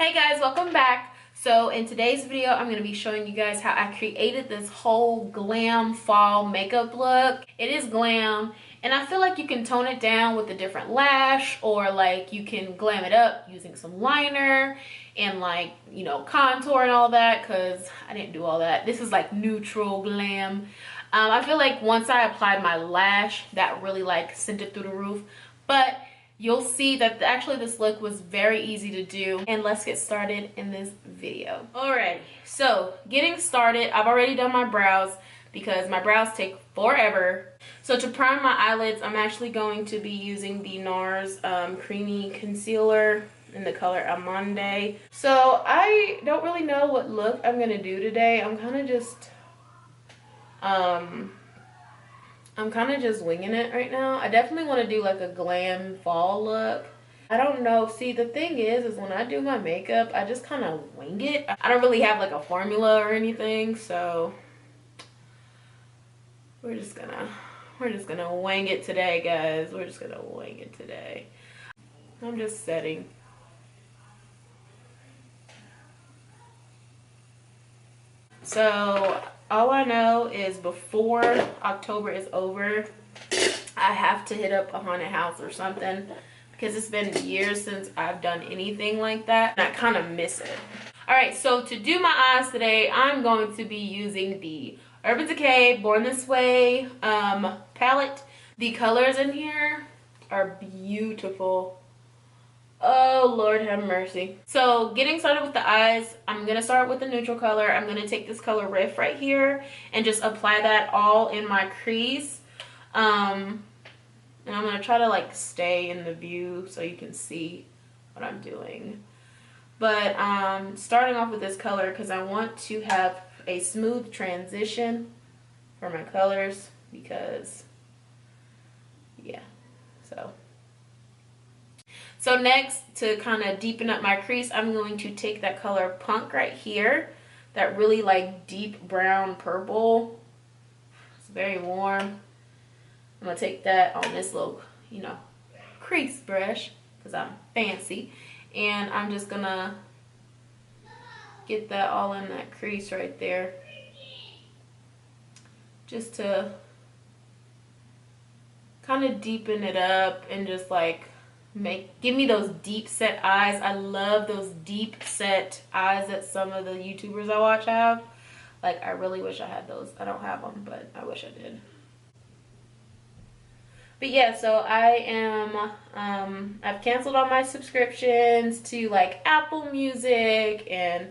Hey guys, welcome back. So in today's video, I'm going to be showing you guys how I created this whole glam fall makeup look. It is glam, and I feel like you can tone it down with a different lash, or like you can glam it up using some liner and like, you know, contour and all that, because I didn't do all that. This is like neutral glam. I feel like once I applied my lash, that really like sent it through the roof. But you'll see that actually this look was very easy to do, and let's get started in this video. Alrighty, so getting started, I've already done my brows because my brows take forever. So to prime my eyelids, I'm actually going to be using the NARS Creamy Concealer in the color Amande. So I don't really know what look I'm gonna do today. I'm kind of just winging it right now. I definitely want to do like a glam fall look. I don't know. See, the thing is when I do my makeup, I just kind of wing it. I don't really have like a formula or anything, so we're just gonna wing it today, guys. We're just gonna wing it today. I'm just setting. So all I know is before October is over, I have to hit up a haunted house or something, because it's been years since I've done anything like that and I kind of miss it. All right, so to do my eyes today, I'm going to be using the Urban Decay Born This Way palette. The colors in here are beautiful. Oh, Lord have mercy. So getting started with the eyes, I'm going to start with the neutral color. I'm going to take this color Riff right here and just apply that all in my crease. And I'm going to try to like stay in the view so you can see what I'm doing. But starting off with this color because I want to have a smooth transition for my colors, because yeah, so next, to kind of deepen up my crease, I'm going to take that color Punk right here, that really like deep brown purple. It's very warm. I'm going to take that on this little, you know, crease brush because I'm fancy. And I'm just going to get that all in that crease right there. Just to kind of deepen it up and just like give me those deep set eyes. I love those deep set eyes that some of the YouTubers I watch have. Like, I really wish I had those. I don't have them, but I wish I did. But yeah, so I am I've canceled all my subscriptions to like Apple Music and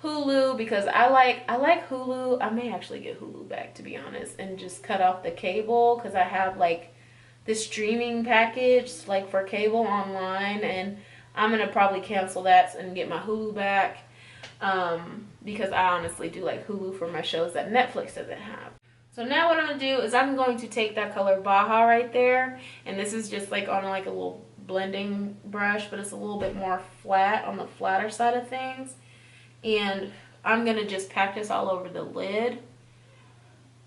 Hulu, because I like Hulu. I may actually get Hulu back, to be honest, and just cut off the cable, because I have like this streaming package like for cable online, and I'm gonna probably cancel that and get my Hulu back, because I honestly do like Hulu for my shows that Netflix doesn't have. So now what I'm gonna do is I'm going to take that color Baja right there, and this is just like on like a little blending brush, but it's a little bit more flat, on the flatter side of things, and I'm gonna just pack this all over the lid.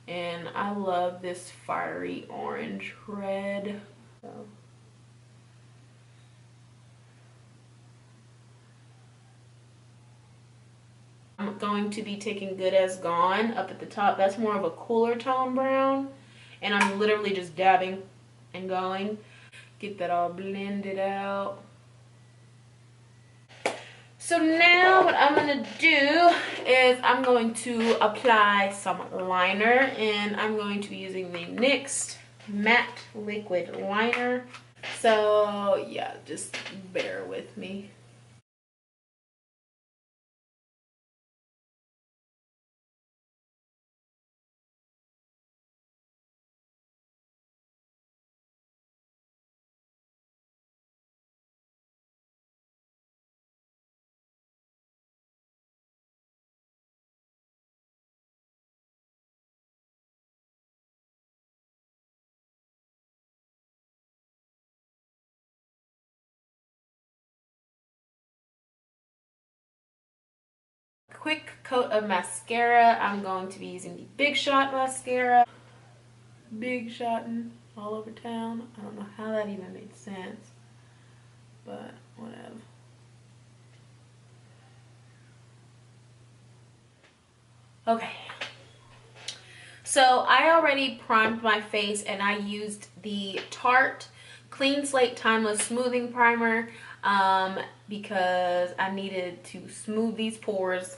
And I love this fiery orange red. So I'm going to be taking Good As Gone up at the top. That's more of a cooler tone brown. And I'm literally just dabbing and going. Get that all blended out. So now what I'm going to do is I'm going to apply some liner, and I'm going to be using the NYX Matte Liquid Liner. So yeah, just bear with me. Quick coat of mascara. I'm going to be using the Big Shot mascara. Big Shotting all over town. I don't know how that even made sense, but whatever. Okay. So I already primed my face and I used the Tarte Clean Slate Timeless Smoothing Primer because I needed to smooth these pores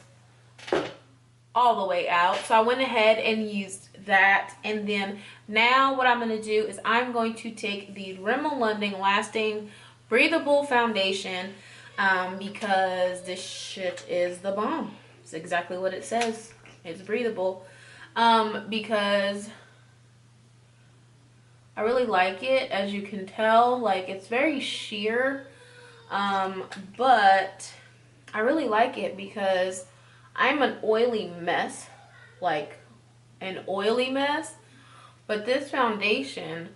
all the way out. So I went ahead and used that. And then now what I'm going to do is I'm going to take the Rimmel London Lasting Breathable Foundation because this shit is the bomb. It's exactly what it says. It's breathable. Because I really like it, as you can tell. Like, it's very sheer, but I really like it because I'm an oily mess, like an oily mess, but this foundation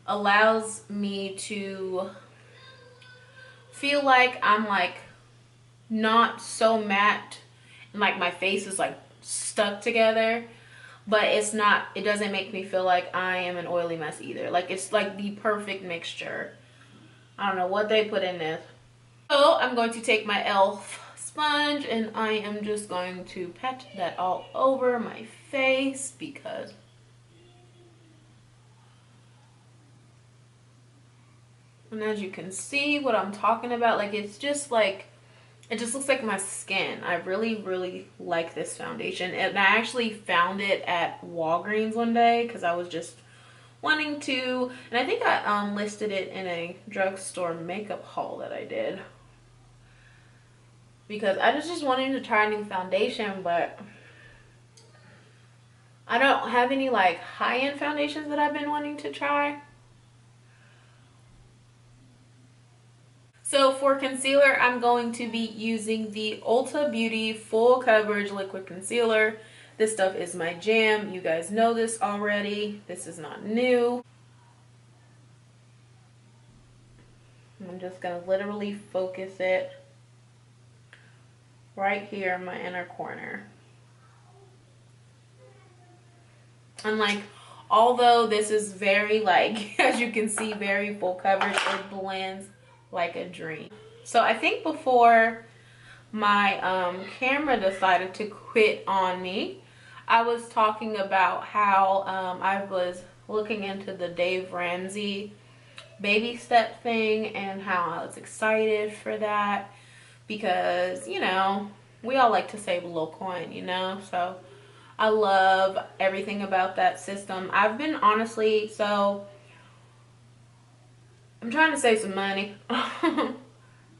allows me to feel like I'm like not so matte and like my face is like stuck together, but it's not, it doesn't make me feel like I am an oily mess either. Like, it's like the perfect mixture. I don't know what they put in this. So I'm going to take my e.l.f. sponge and I am just going to pat that all over my face because and as you can see what I'm talking about, like, it's just like, it just looks like my skin. I really like this foundation, and I actually found it at Walgreens one day because I was just wanting to, and I think I listed it in a drugstore makeup haul that I did because I was just wanting to try a new foundation, but I don't have any like high-end foundations that I've been wanting to try. So for concealer, I'm going to be using the Ulta Beauty Full Coverage Liquid Concealer. This stuff is my jam. You guys know this already. This is not new. I'm just going to literally focus it right here in my inner corner. And like, although this is very like, as you can see, very full coverage, it blends like a dream. So I think before my camera decided to quit on me, I was talking about how I was looking into the Dave Ramsey baby step thing and how I was excited for that because, you know, we all like to save a little coin, you know, so I love everything about that system. I've been honestly, so I'm trying to save some money.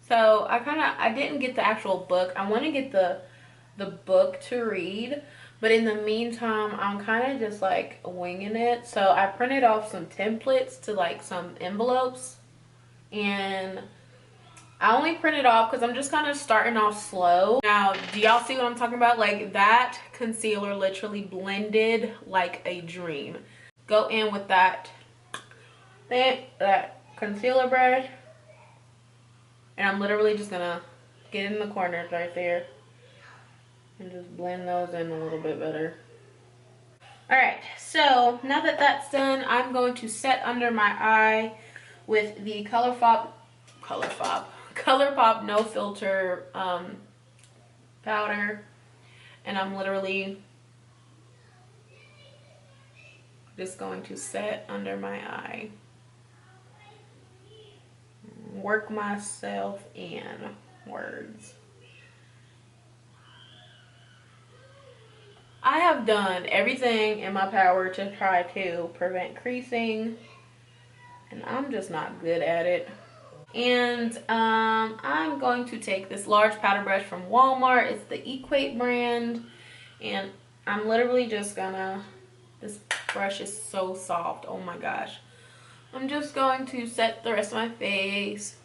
So I didn't get the actual book. I want to get the book to read, but in the meantime, I'm kind of just like winging it. So I printed off some templates to like some envelopes, and I only printed off because I'm just kind of starting off slow. Now, do y'all see what I'm talking about? Like, that concealer literally blended like a dream. Go in with that concealer brush, and I'm literally just gonna get in the corners right there and just blend those in a little bit better. Alright, so now that that's done, I'm going to set under my eye with the ColourPop No Filter powder, and I'm literally just going to set under my eye. Work myself in words. I have done everything in my power to try to prevent creasing, and I'm just not good at it. And I'm going to take this large powder brush from Walmart. It's the Equate brand, and I'm literally just gonna, this brush is so soft, oh my gosh. I'm just going to set the rest of my face.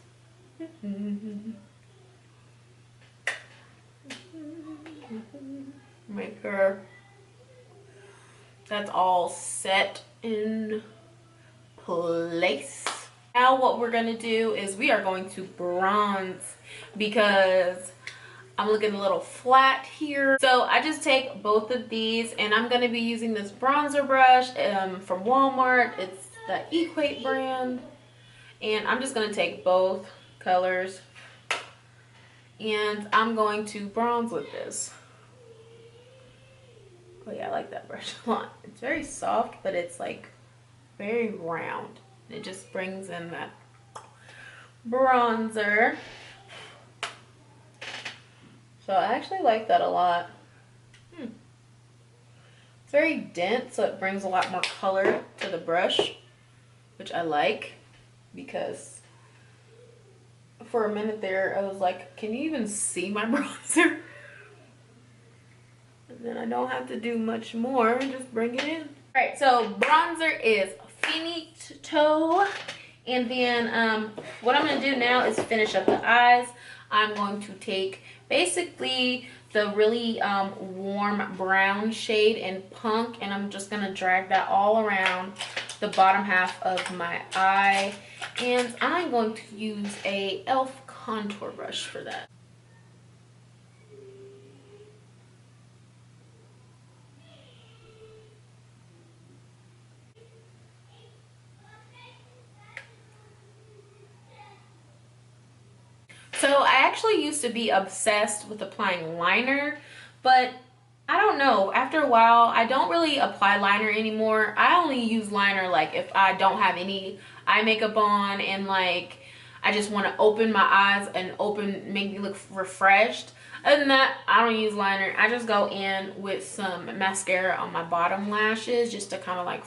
Make sure that's all set in place. Now what we're gonna do is we are going to bronze because I'm looking a little flat here. So I just take both of these, and I'm gonna be using this bronzer brush from Walmart. It's the Equate brand, and I'm just gonna take both colors and I'm going to bronze with this. I like that brush a lot. It's very soft, but it's like very round. It just brings in that bronzer. So I actually like that a lot. It's very dense, so it brings a lot more color to the brush, which I like, because for a minute there I was like, can you even see my bronzer? And then I don't have to do much more, just bring it in. All right, so bronzer is finito. And then what I'm gonna do now is finish up the eyes. I'm going to take basically the really warm brown shade in Punk, and I'm just gonna drag that all around the bottom half of my eye. And I'm going to use a e.l.f. contour brush for that. So I actually used to be obsessed with applying liner, but I don't know, after a while I don't really apply liner anymore. I only use liner like if I don't have any eye makeup on and like I just want to open my eyes and make me look refreshed. Other than that, I don't use liner. I just go in with some mascara on my bottom lashes just to kind of like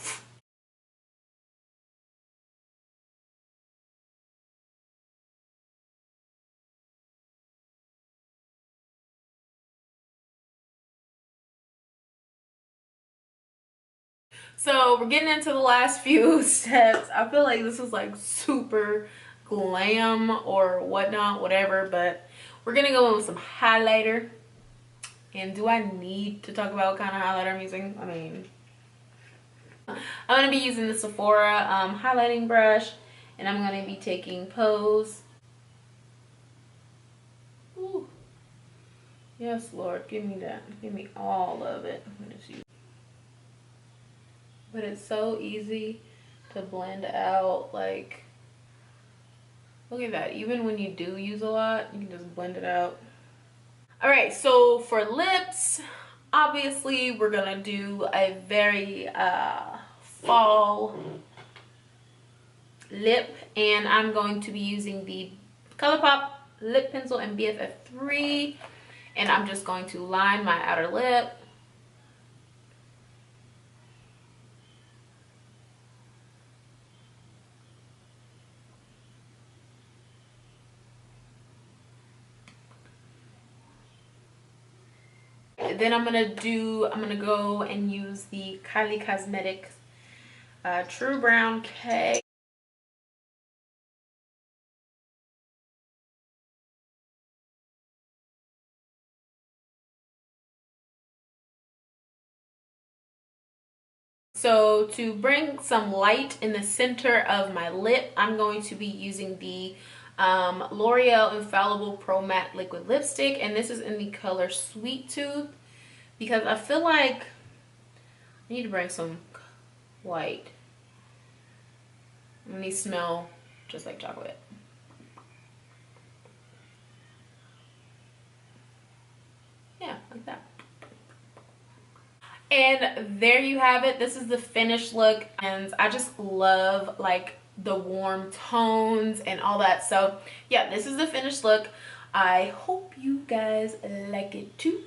So we're getting into the last few steps. I feel like this is like super glam or whatnot, whatever, but we're gonna go in with some highlighter. And do I need to talk about what kind of highlighter I'm using? I mean, I'm gonna be using the Sephora highlighting brush, and I'm gonna be taking Pose. Ooh. Yes, Lord, give me that. Give me all of it. But it's so easy to blend out. Like, look at that. Even when you do use a lot, you can just blend it out. All right, so for lips, obviously we're gonna do a very fall lip, and I'm going to be using the ColourPop lip pencil in BFF3, and I'm just going to line my outer lip. Then I'm gonna go and use the Kylie Cosmetics True Brown K. So to bring some light in the center of my lip, I'm going to be using the L'Oreal Infallible Pro Matte Liquid Lipstick, and this is in the color Sweet Tooth, because I feel like I need to bring some white. And these smell just like chocolate. Yeah, like that. And there you have it. This is the finished look, and I just love like the warm tones and all that. So yeah, this is the finished look. I hope you guys like it too.